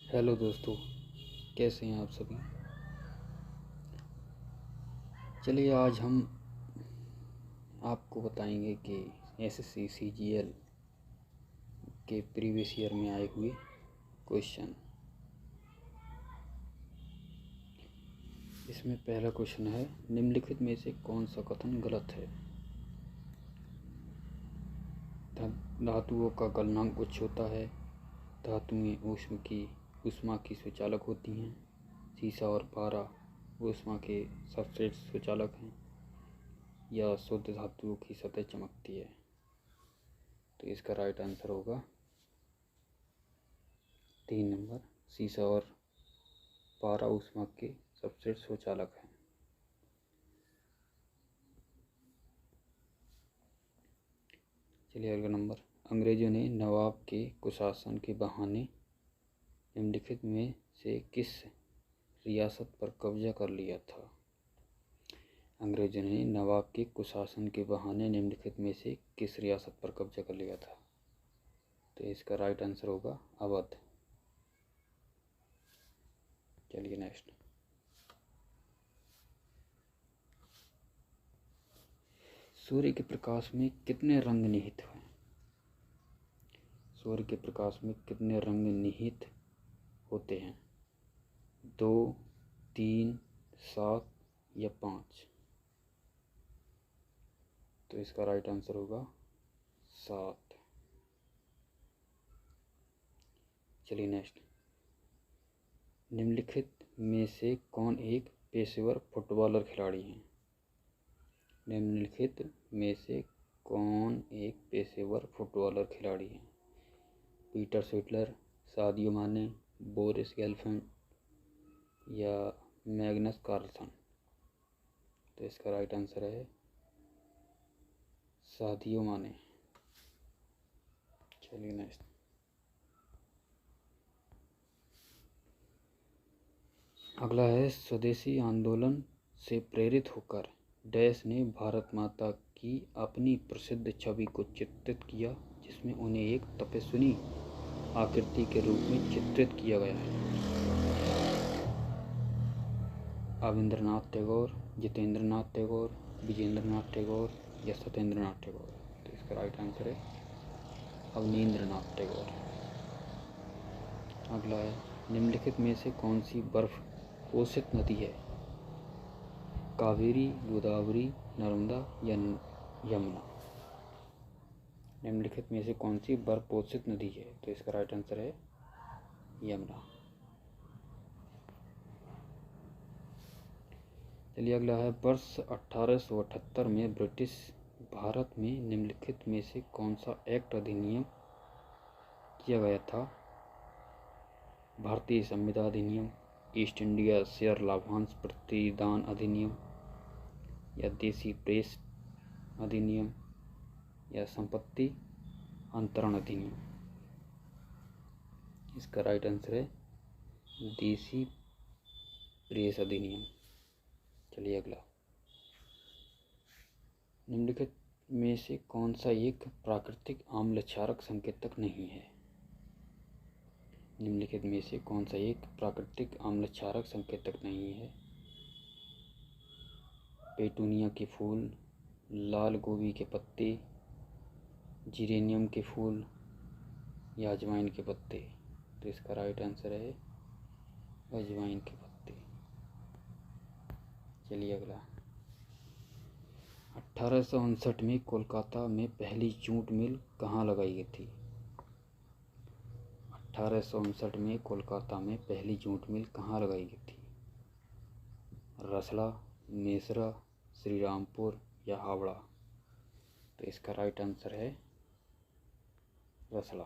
Hello दोस्तों, कैसे हैं आप सभी। चलिए आज हम आपको बताएंगे कि एसएससी सीजीएल के प्रीवियस ईयर में आए हुए क्वेश्चन। इसमें पहला क्वेश्चन है, निम्नलिखित में से कौन सा कथन गलत है। धातुओं का गलनांक उच्च होता है। धातुएं ऊष्मा की सुचालक होती हैं। सीसा और पारा ऊष्मा के सबस्ट्रेट सुचालक हैं। या शुद्ध धातुओं की सतह चमकती है। तो इसका राइट आंसर होगा 3 नंबर, सीसा और पारा ऊष्मा के सबस्ट्रेट सुचालक हैं। चलिए अगला नंबर, अंग्रेजों ने नवाब के कुशासन के बहाने निम्नलिखित में से किस रियासत पर कब्जा कर लिया था। अंग्रेजों ने नवाब के कुशासन के बहाने निम्नलिखित में से किस रियासत पर कब्जा कर लिया था। तो इसका राइट आंसर होगा अवध। चलिए नेक्स्ट, सूर्य के प्रकाश में कितने रंग निहित हैं। सूर्य के प्रकाश में कितने रंग निहित होते हैं। 2, 3, 7 या 5। तो इसका राइट आंसर होगा 7। चलिए नेक्स्ट, निम्नलिखित में से कौन एक पेशेवर फुटबॉलर खिलाड़ी है। निम्नलिखित में से कौन एक पेशेवर फुटबॉलर खिलाड़ी है। पीटर शिटलर, सादियो माने, बोरिस गेल्फैंड या मैग्नस कार्लसन। तो इसका राइट आंसर है सादियो माने। चलिए नेक्स्ट, अगला है, स्वदेशी आंदोलन से प्रेरित होकर डैश ने भारत माता की अपनी प्रसिद्ध छवि को चित्रित किया, जिसमें उन्हें एक तपस्विनी आकृति के रूप में चित्रित किया गया है। अविंद्रनाथ टैगोर, जितेंद्रनाथ टैगोर, विजेंद्रनाथ टैगोर या सत्येंद्रनाथ टैगोर। तो इसका राइट आंसर है अवनींद्रनाथ टैगोर। अगला है, निम्नलिखित में से कौन सी बर्फ पोषित नदी है। कावेरी, गोदावरी, नर्मदा या यमुना। निम्नलिखित में से कौन सी बर्फ पोषित नदी है। तो इसका राइट आंसर है यमुना। चलिए अगला है, वर्ष 1878 में ब्रिटिश भारत में निम्नलिखित में से कौन सा एक्ट अधिनियम किया गया था। भारतीय संविदा अधिनियम, ईस्ट इंडिया शेयर लाभांश प्रतिदान अधिनियम या देसी प्रेस अधिनियम या संपत्ति अंतरण अधिनियम। इसका राइट आंसर है देसी प्रेस अधिनियम। चलिए अगला, निम्नलिखित में से कौन सा एक प्राकृतिक आम्ल क्षारक संकेतक नहीं है। निम्नलिखित में से कौन सा एक प्राकृतिक आम्ल क्षारक संकेतक नहीं है। पेटूनिया के फूल, लाल गोभी के पत्ते, जीरेनियम के फूल या अजवाइन के पत्ते। तो इसका राइट आंसर है अजवाइन के पत्ते। चलिए अगला, 1859 में कोलकाता में पहली जूट मिल कहाँ लगाई गई थी। 1859 में कोलकाता में पहली जूट मिल कहाँ लगाई गई थी। रसला, मेसरा, श्रीरामपुर या हावड़ा। तो इसका राइट आंसर है रसला।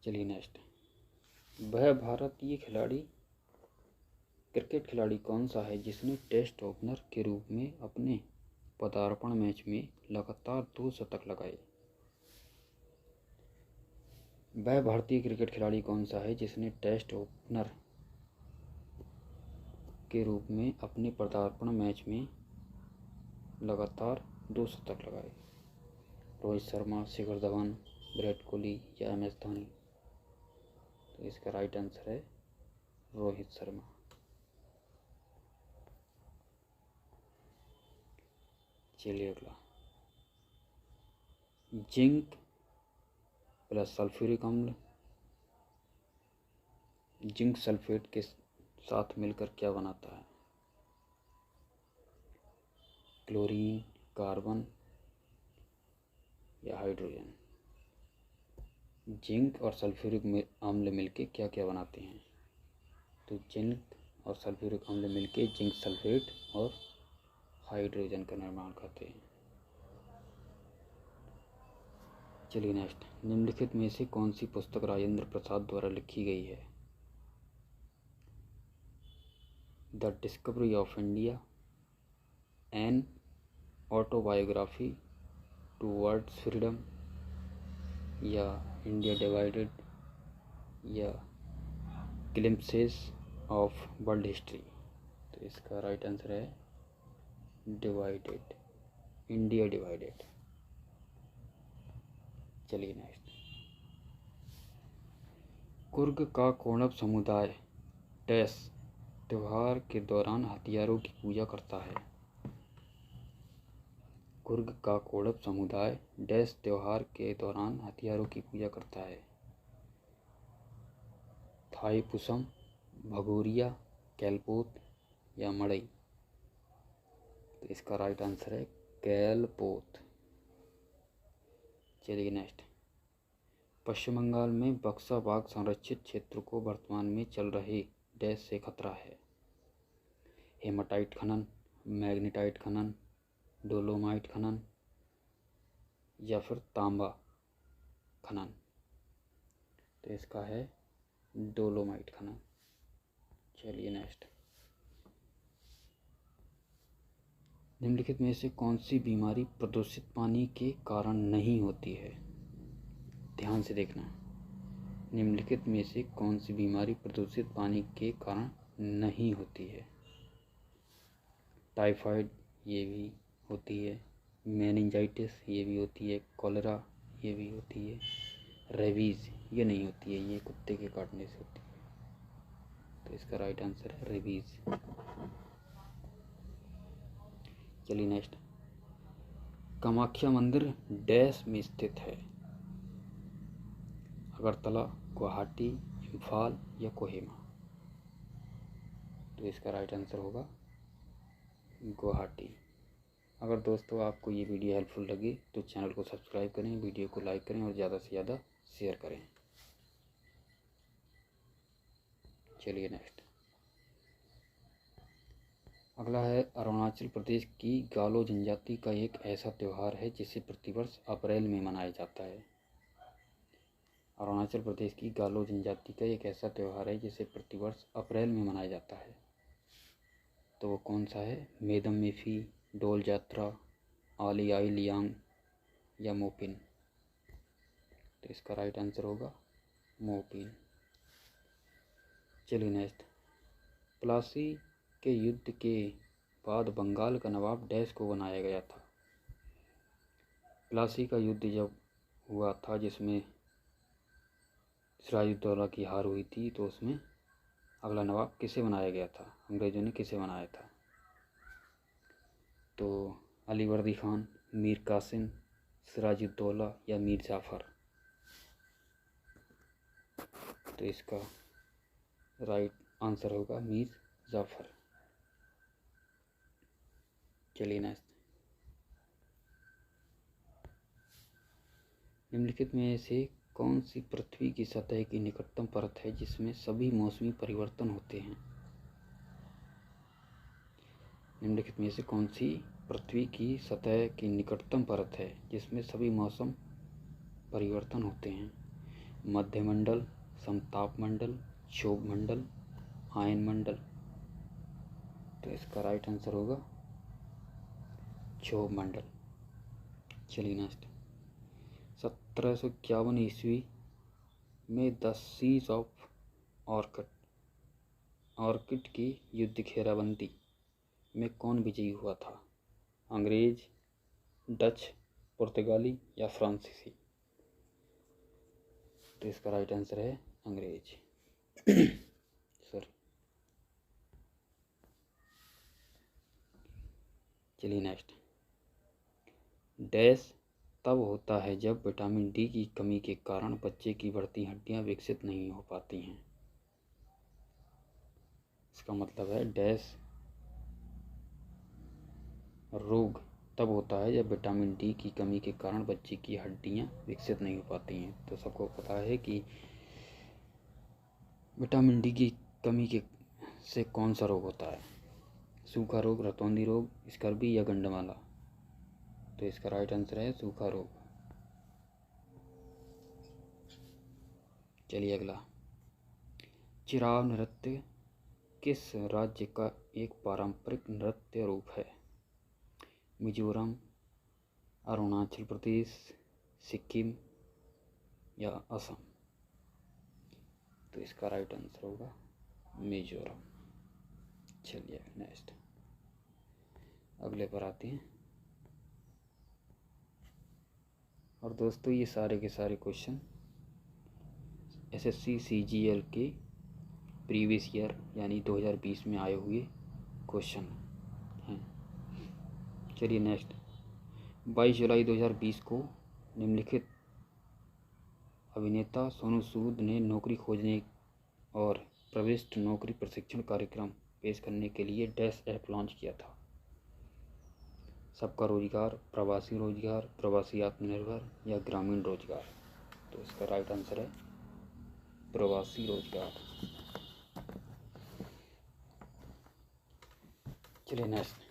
चलिए नेक्स्ट, वह भारतीय क्रिकेट खिलाड़ी कौन सा है जिसने टेस्ट ओपनर के रूप में अपने पदार्पण मैच में लगातार 2 शतक लगाए। वह भारतीय क्रिकेट खिलाड़ी कौन सा है जिसने टेस्ट ओपनर के रूप में अपने पदार्पण मैच में लगातार 2 शतक लगाए। रोहित शर्मा, शिखर धवन, विराट कोहली या MS धोनी? तो इसका राइट आंसर है रोहित शर्मा। चलिए अगला, जिंक प्लस सल्फ्यूरिक अम्ल जिंक सल्फेट के साथ मिलकर क्या बनाता है? क्लोरीन, कार्बन या हाइड्रोजन? जिंक और सल्फ्यूरिक अम्ल मिलके क्या क्या बनाते हैं? तो जिंक और सल्फ्यूरिक अम्ल मिलके जिंक सल्फेट और हाइड्रोजन का निर्माण करते हैं। चलिए नेक्स्ट, निम्नलिखित में से कौन सी पुस्तक राजेंद्र प्रसाद द्वारा लिखी गई है? The discovery of India, an autobiography towards freedom, या इंडिया डिवाइडेड, या ग्लिम्पसेस ऑफ वर्ल्ड हिस्ट्री? तो इसका राइट आंसर है डिवाइडेड, इंडिया डिवाइडेड। चलिए नेक्स्ट, कुर्ग का कोणव समुदाय डैश त्योहार के दौरान हथियारों की पूजा करता है? कुर्ग का कोणव समुदाय डैश त्योहार के दौरान हथियारों की पूजा करता है? थाईपुसम, भगोरिया, कैलपोत या मड़ई? तो इसका राइट आंसर है कैलपोत। चलिए नेक्स्ट, पश्चिम बंगाल में बक्सा बाघ संरक्षित क्षेत्र को वर्तमान में चल रहे डैश से खतरा है? हेमाटाइट खनन, मैग्नेटाइट खनन, डोलोमाइट खनन या फिर तांबा खनन? तो इसका है डोलोमाइट खनन। चलिए नेक्स्ट, निम्नलिखित में से कौन सी बीमारी प्रदूषित पानी के कारण नहीं होती है? ध्यान से देखना, निम्नलिखित में से कौन सी बीमारी प्रदूषित पानी के कारण नहीं होती है? टाइफाइड, ये भी होती है। मेनिंजाइटिस, ये भी होती है। कॉलेरा, ये भी होती है। रेबीज़, ये नहीं होती है, ये कुत्ते के काटने से होती है। तो इसका राइट आंसर है रेबीज़। चलिए नेक्स्ट, कामाख्या मंदिर डैश में स्थित है? अगरतला, गुवाहाटी, इम्फाल या कोहिमा? तो इसका राइट आंसर होगा गुवाहाटी। अगर दोस्तों आपको ये वीडियो हेल्पफुल लगी तो चैनल को सब्सक्राइब करें, वीडियो को लाइक करें और ज़्यादा से ज़्यादा शेयर करें। चलिए नेक्स्ट, अगला है, अरुणाचल प्रदेश की गालो जनजाति का एक ऐसा त्यौहार है जिसे प्रतिवर्ष अप्रैल में मनाया जाता है? अरुणाचल प्रदेश की गालो जनजाति का एक ऐसा त्यौहार है जिसे प्रतिवर्ष अप्रैल में मनाया जाता है। तो वो कौन सा है? मेदम मेफी, डोल जात्रा, आली आई लियांग या मोपिन? तो इसका राइट आंसर होगा मोपिन। चलिए नेक्स्ट, प्लासी के युद्ध के बाद बंगाल का नवाब डैश को बनाया गया था? प्लासी का युद्ध जब हुआ था जिसमें सिराजुद्दौला की हार हुई थी, तो उसमें अगला नवाब किसे बनाया गया था? अंग्रेज़ों ने किसे बनाया था? तो अली वर्दी खान, मीर कासिम, सिराजुद्दौला या मीर जाफ़र? तो इसका राइट आंसर होगा मीर जाफ़र। चलिए नेक्स्ट, निम्नलिखित में से कौन सी पृथ्वी की सतह की निकटतम परत है जिसमें सभी मौसमी परिवर्तन होते हैं? निम्नलिखित में से कौन सी पृथ्वी की सतह की निकटतम परत है जिसमें सभी मौसम परिवर्तन होते हैं? मध्यमंडल, समतापमंडल, क्षोभमंडल, आयनमंडल? तो इसका राइट आंसर होगा क्षोभमंडल। चलिए नेक्स्ट, 1751 ईस्वी में द सीज ऑफ ऑर्किड की युद्ध घेराबंदी में कौन विजयी हुआ था? अंग्रेज, डच, पुर्तगाली या फ्रांसीसी? तो इसका राइट आंसर है अंग्रेज। सॉरी। चलिए नेक्स्ट। डैश तब होता है जब विटामिन डी की कमी के कारण बच्चे की बढ़ती हड्डियां विकसित नहीं हो पाती हैं। इसका मतलब है डैश रोग तब होता है जब विटामिन डी की कमी के कारण बच्चे की हड्डियां विकसित नहीं हो पाती हैं। तो सबको पता है कि विटामिन डी की कमी के से कौन सा रोग होता है, सूखा रोग, रतौंधी रोग, स्कर्वी या गंडमाला। तो इसका राइट आंसर है सूखा रोग। चलिए अगला। चिराव नृत्य किस राज्य का एक पारंपरिक नृत्य रूप है? मिजोरम, अरुणाचल प्रदेश, सिक्किम या असम। तो इसका राइट आंसर होगा मिजोरम। चलिए नेक्स्ट अगले पर आते हैं। और दोस्तों ये सारे के सारे क्वेश्चन एसएससी सीजीएल के प्रीवियस ईयर यानी 2020 में आए हुए क्वेश्चन हैं। चलिए नेक्स्ट। 22 जुलाई 2020 को निम्नलिखित अभिनेता सोनू सूद ने नौकरी खोजने और प्रविष्ट नौकरी प्रशिक्षण कार्यक्रम पेश करने के लिए डैश ऐप लॉन्च किया था? सबका रोजगार, प्रवासी रोजगार, प्रवासी आत्मनिर्भर या ग्रामीण रोजगार। तो इसका राइट आंसर है प्रवासी रोजगार। चलिए नेक्स्ट।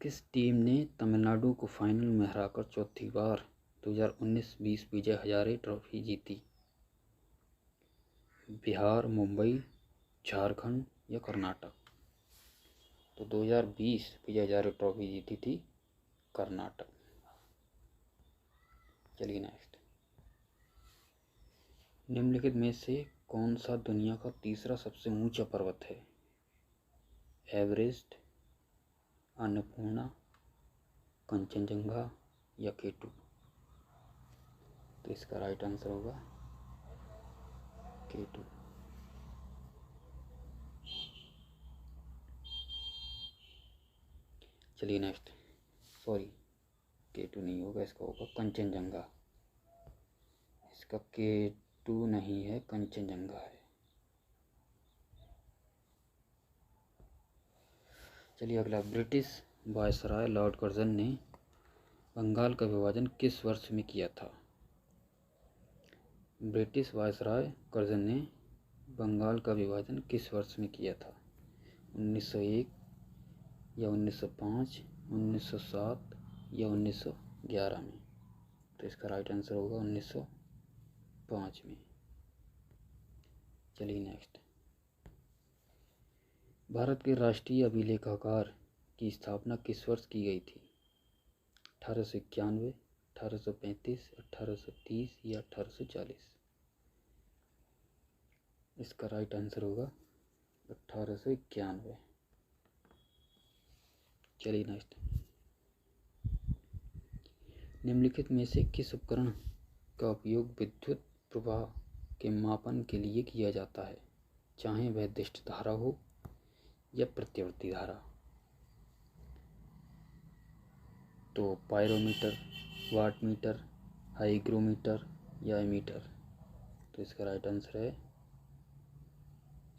किस टीम ने तमिलनाडु को फाइनल में हराकर चौथी बार 2019-20 विजय हजारे ट्रॉफी जीती? बिहार, मुंबई, झारखंड या कर्नाटक। तो 2020 विजय हजारे ट्रॉफी जीती थी कर्नाटक। चलिए नेक्स्ट। निम्नलिखित में से कौन सा दुनिया का तीसरा सबसे ऊंचा पर्वत है? एवरेस्ट, अन्नपूर्णा, कंचनजंगा या केटू। तो इसका राइट आंसर होगा केटू। चलिए नेक्स्ट। सॉरी, केटू नहीं होगा, इसका होगा कंचनजंगा। इसका केटू नहीं है, कंचनजंगा है। चलिए अगला। ब्रिटिश वायसराय लॉर्ड कर्जन ने बंगाल का विभाजन किस वर्ष में किया था? ब्रिटिश वायसराय कर्जन ने बंगाल का विभाजन किस वर्ष में किया था? 1901 या 1905, 1907 या 1911 में। तो इसका राइट आंसर होगा 1905 में। चलिए नेक्स्ट। भारत के राष्ट्रीय अभिलेखागार की स्थापना किस वर्ष की गई थी? 1891, 1835, 1830 या 1840। इसका राइट आंसर होगा 1891। चलिए नेक्स्ट। निम्नलिखित में से किस उपकरण का उपयोग विद्युत प्रवाह के मापन के लिए किया जाता है, चाहे वह दिष्ट धारा हो या प्रत्यावर्ती धारा? तो पायरोमीटर, वाटमीटर, हाइग्रोमीटर या एमीटर। तो इसका राइट आंसर है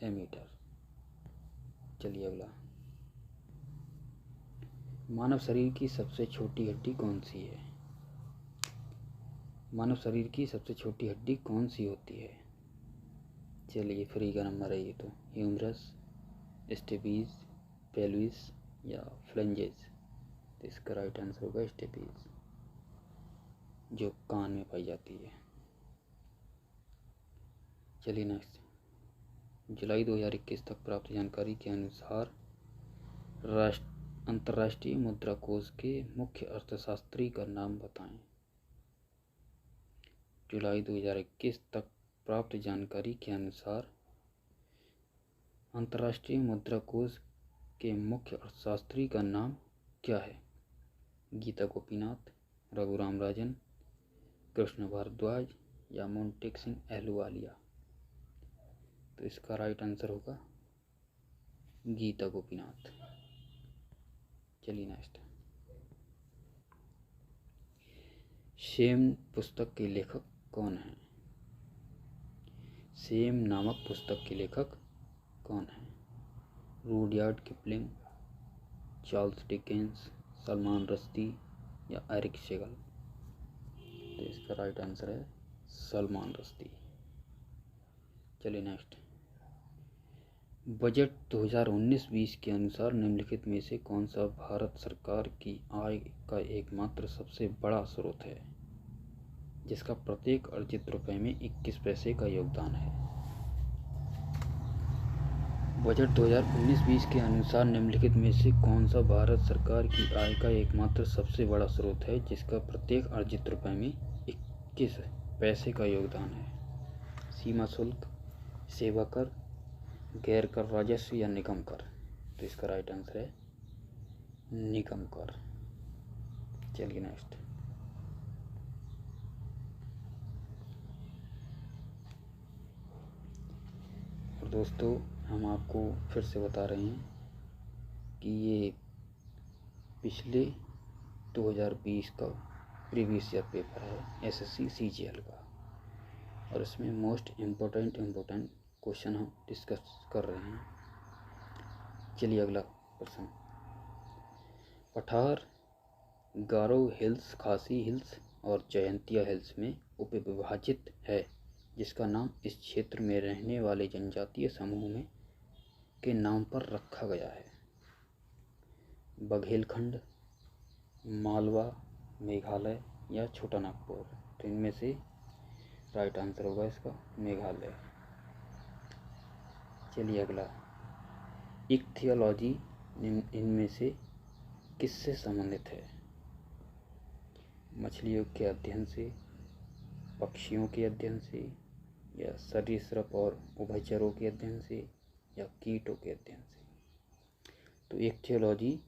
एमीटर। चलिए अगला। मानव शरीर की सबसे छोटी हड्डी कौन सी है? मानव शरीर की सबसे छोटी हड्डी कौन सी होती है? चलिए फ्री का नंबर है ये तो। ह्यूमरस, स्टेपीज, पेल्विस या फ्लेंजेस। तो इसका राइट आंसर होगा स्टेपीज, जो कान में पाई जाती है। चलिए नेक्स्ट। जुलाई 2021 तक प्राप्त जानकारी के अनुसार अंतर्राष्ट्रीय मुद्रा कोष के मुख्य अर्थशास्त्री का नाम बताएं। जुलाई 2021 तक प्राप्त जानकारी के अनुसार अंतर्राष्ट्रीय मुद्रा कोष के मुख्य अर्थशास्त्री का नाम क्या है? गीता गोपीनाथ, रघुराम राजन, कृष्ण भारद्वाज या मोंटेक सिंह अहलूवालिया। तो इसका राइट आंसर होगा गीता गोपीनाथ। चलिए नेक्स्ट। सेम पुस्तक के लेखक कौन हैं? सेम नामक पुस्तक के लेखक कौन हैं? Rudyard Kipling, Charles Dickens, Salman Rushdie या एरिक सेगल। तो इसका राइट आंसर है सलमान रश्दी। चलिए नेक्स्ट। बजट 2019-20 के अनुसार निम्नलिखित में से कौन सा भारत सरकार की आय का एकमात्र सबसे बड़ा स्रोत है, जिसका प्रत्येक अर्जित रुपये में 21 पैसे का योगदान है? बजट 2019-20 के अनुसार निम्नलिखित में से कौन सा भारत सरकार की आय का एकमात्र सबसे बड़ा स्रोत है, जिसका प्रत्येक अर्जित रुपये में 21 पैसे का योगदान है? सीमा शुल्क, सेवा कर, गैर कर राजस्व या निगम कर। तो इसका राइट आंसर है निगम कर। चलिए नेक्स्ट। और दोस्तों हम आपको फिर से बता रहे हैं कि ये पिछले 2020 का प्रीवियस ईयर पेपर है एसएससी सीजीएल का, और इसमें मोस्ट इम्पोर्टेंट क्वेश्चन हम डिस्कस कर रहे हैं। चलिए अगला प्रश्न। पठार, गारो हिल्स, खासी हिल्स और जयंतिया हिल्स में उपविभाजित है, जिसका नाम इस क्षेत्र में रहने वाले जनजातीय समूह में के नाम पर रखा गया है? बघेलखंड, मालवा, मेघालय या छोटा नागपुर। तो इनमें से राइट आंसर होगा इसका मेघालय। चलिए अगला। इक्थियोलॉजी इनमें से किससे संबंधित है? मछलियों के अध्ययन से, पक्षियों के अध्ययन से, या सरीसृप और उभयचरों के अध्ययन से, या कीटों के अध्ययन से। तो इक्थियोलॉजी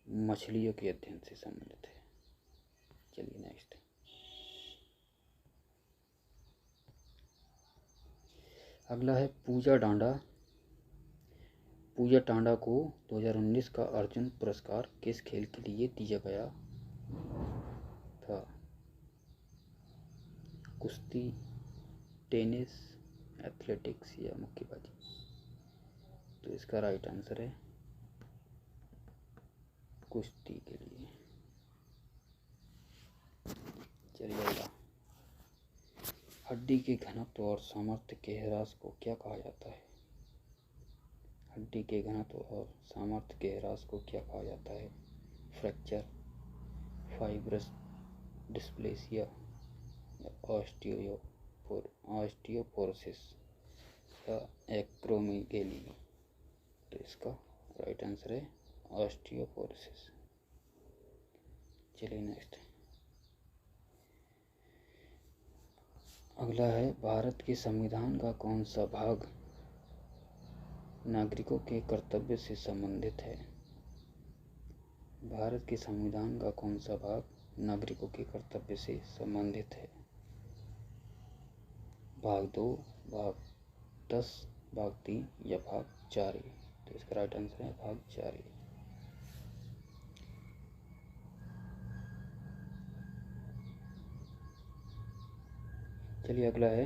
मछलियों के अध्ययन से संबंधित है। चलिए नेक्स्ट। अगला है पूजा डांडा। पूजा टांडा को 2019 का अर्जुन पुरस्कार किस खेल के लिए दिया गया था? कुश्ती, टेनिस, एथलेटिक्स या मुक्केबाजी। तो इसका राइट आंसर है कुश्ती के लिए। चलिए अगला। हड्डी के घनत्व और सामर्थ्य के ह्रास को क्या कहा जाता है? हड्डी के घनत्व और सामर्थ्य के ह्रास को क्या कहा जाता है? फ्रैक्चर, फाइब्रस डिस्प्लेसिया या ऑस्टियोपोरोसिस या एक्रोमेगेली। तो इसका राइट आंसर है ऑस्टियोपोरोसिस। चलिए नेक्स्ट। अगला है भारत के संविधान का कौन सा भाग नागरिकों के कर्तव्य से संबंधित है? भारत के संविधान का कौन सा भाग नागरिकों के कर्तव्य से संबंधित है? भाग 2, भाग 10, भाग 3 या भाग 4? तो इसका राइट आंसर है भाग 4। चलिए अगला है।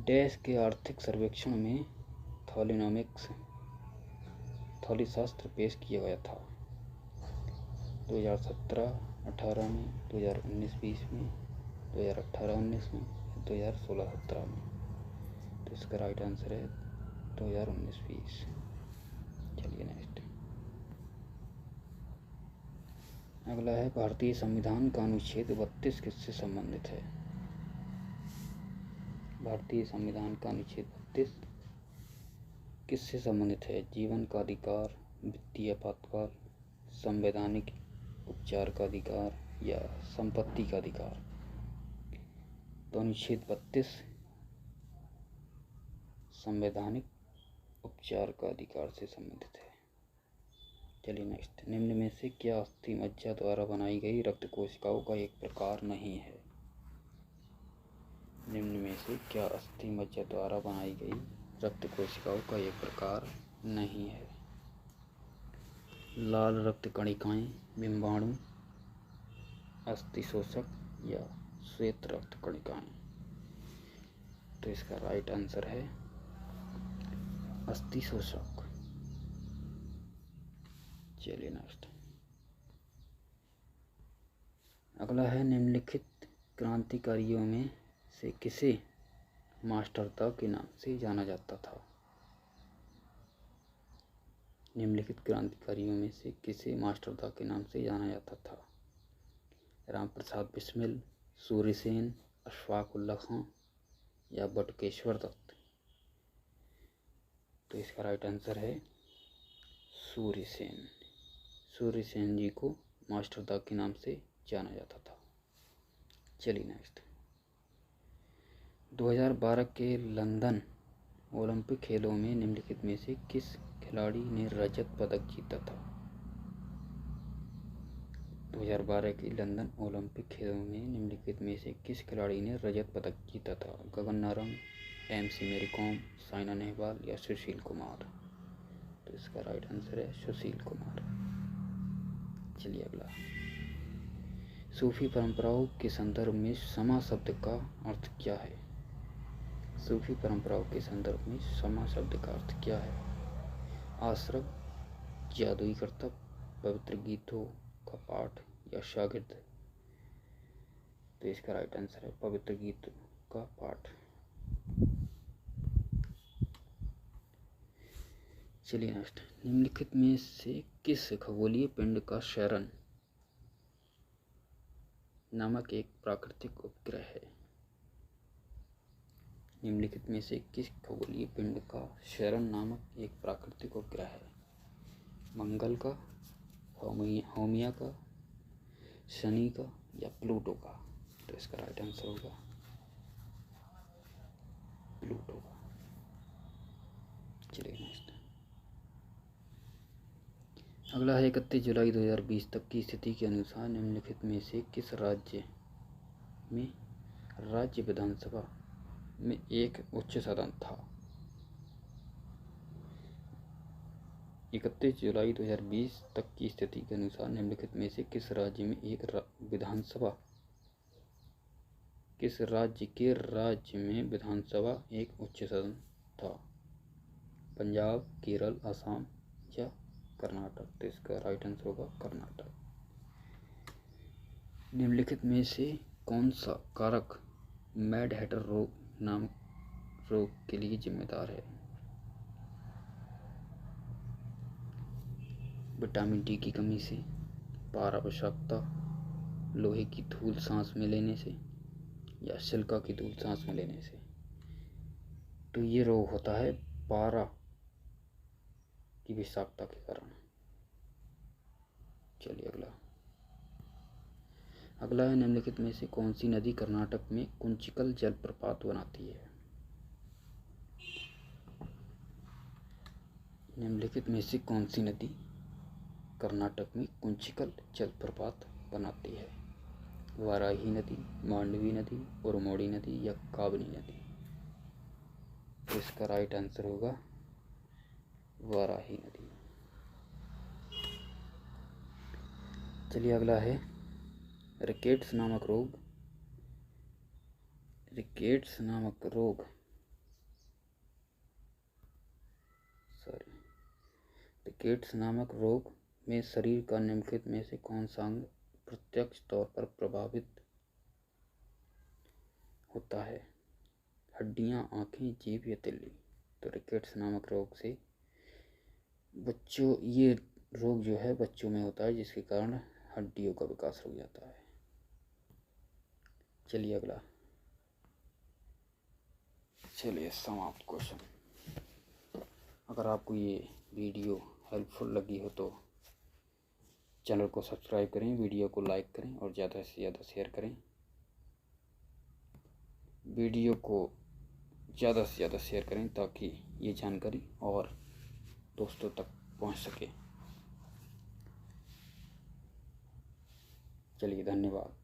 डैश के आर्थिक सर्वेक्षण में थॉलीशास्त्र पेश किया गया था? 2017-18 में, 2019-20 में, 2018-19 में, 2016-17 में। तो इसका राइट आंसर है 2019-20। चलिए नेक्स्ट। अगला है भारतीय संविधान का अनुच्छेद 32 किससे संबंधित है? भारतीय संविधान का अनुच्छेद 32 किससे संबंधित है? जीवन का अधिकार, वित्तीय आपातकाल, संवैधानिक उपचार का अधिकार या संपत्ति का अधिकार। तो अनुच्छेद 32 संवैधानिक उपचार का अधिकार से संबंधित है। चलिए नेक्स्ट। निम्न में से क्या अस्थि मज्जा द्वारा बनाई गई रक्त कोशिकाओं का एक प्रकार नहीं है? से क्या अस्थि मज्जा द्वारा बनाई गई रक्त कोशिकाओं का एक प्रकार नहीं है? लाल रक्त कणिकाएं, बिंबाणु, अस्थि शोषक या श्वेत रक्त कणिकाएं? तो इसका राइट आंसर है अस्थि शोषक। चलिए नेक्स्ट। अगला है निम्नलिखित क्रांतिकारियों में से किसे मास्टरदा के नाम से जाना जाता था? निम्नलिखित क्रांतिकारियों में से किसे मास्टरदा के नाम से जाना जाता था? राम प्रसाद बिस्मिल, सूर्यसेन, अशफाक उल्ला खां या बटुकेश्वर दत्त? तो इसका राइट आंसर है सूर्यसेन। सूर्यसेन जी को मास्टरदा के नाम से जाना जाता था। चलिए नेक्स्ट। 2012 के लंदन ओलंपिक खेलों में निम्नलिखित में से किस खिलाड़ी ने रजत पदक जीता था? 2012 के लंदन ओलंपिक खेलों में निम्नलिखित में से किस खिलाड़ी ने रजत पदक जीता था? गगन नारंग, MC मेरी कॉम, साइना नेहवाल या सुशील कुमार? तो इसका राइट आंसर है सुशील कुमार। चलिए अगला। सूफी परंपराओं के संदर्भ में समा शब्द का अर्थ क्या है? सूफी परंपराओं के संदर्भ में समा शब्द का अर्थ क्या है? आश्रय, जादुई करतब, पवित्र गीतों का पाठ या शागिर्द? तो इसका राइट आंसर है पवित्र गीतों का पाठ। चलिए नेक्स्ट। निम्नलिखित में से किस खगोलीय पिंड का शरण नामक एक प्राकृतिक उपग्रह है? निम्नलिखित में से किस खगोलीय पिंड का शरण नामक एक प्राकृतिक उपग्रह है? मंगल का, होमिया का, शनि का या प्लूटो का? तो इसका राइट आंसर होगा प्लूटो का। चलिए नेक्स्ट। अगला है 31 जुलाई 2020 तक की स्थिति के अनुसार निम्नलिखित में से किस राज्य में राज्य विधानसभा में एक उच्च सदन था? 31 जुलाई 2020 तक की स्थिति के अनुसार निम्नलिखित में से किस राज्य में एक विधानसभा किस राज्य में विधानसभा एक उच्च सदन था? पंजाब, केरल, असम या कर्नाटक? तो इसका राइट आंसर होगा कर्नाटक। निम्नलिखित में से कौन सा कारक मैड हैटर रोग नामक रोग के लिए जिम्मेदार है? विटामिन डी की कमी से, पारा विषाक्तता, लोहे की धूल सांस में लेने से या सिलिका की धूल सांस में लेने से? तो ये रोग होता है पारा की विषाक्तता के कारण। चलिए अगला है निम्नलिखित में से कौन सी नदी कर्नाटक में कुंचिकल जलप्रपात बनाती है? निम्नलिखित में से कौन सी नदी कर्नाटक में कुंचिकल जलप्रपात बनाती है? वाराही नदी, मांडवी नदी, उरमोड़ी नदी या काबनी नदी? तो इसका राइट आंसर होगा वाराही नदी। चलिए अगला है रिकेट्स नामक रोग में शरीर का निम्नलिखित में से कौन सा अंग प्रत्यक्ष तौर पर प्रभावित होता है? हड्डियां, आंखें, जीभ या तिल्ली? तो रिकेट्स नामक रोग से ये रोग जो है बच्चों में होता है, जिसके कारण हड्डियों का विकास रुक जाता है। चलिए अगला। चलिए समाप्त क्वेश्चन। अगर आपको ये वीडियो हेल्पफुल लगी हो तो चैनल को सब्सक्राइब करें, वीडियो को लाइक करें और ज़्यादा से ज़्यादा शेयर करें। वीडियो को ज़्यादा से ज़्यादा शेयर करें ताकि ये जानकारी और दोस्तों तक पहुंच सके। चलिए धन्यवाद।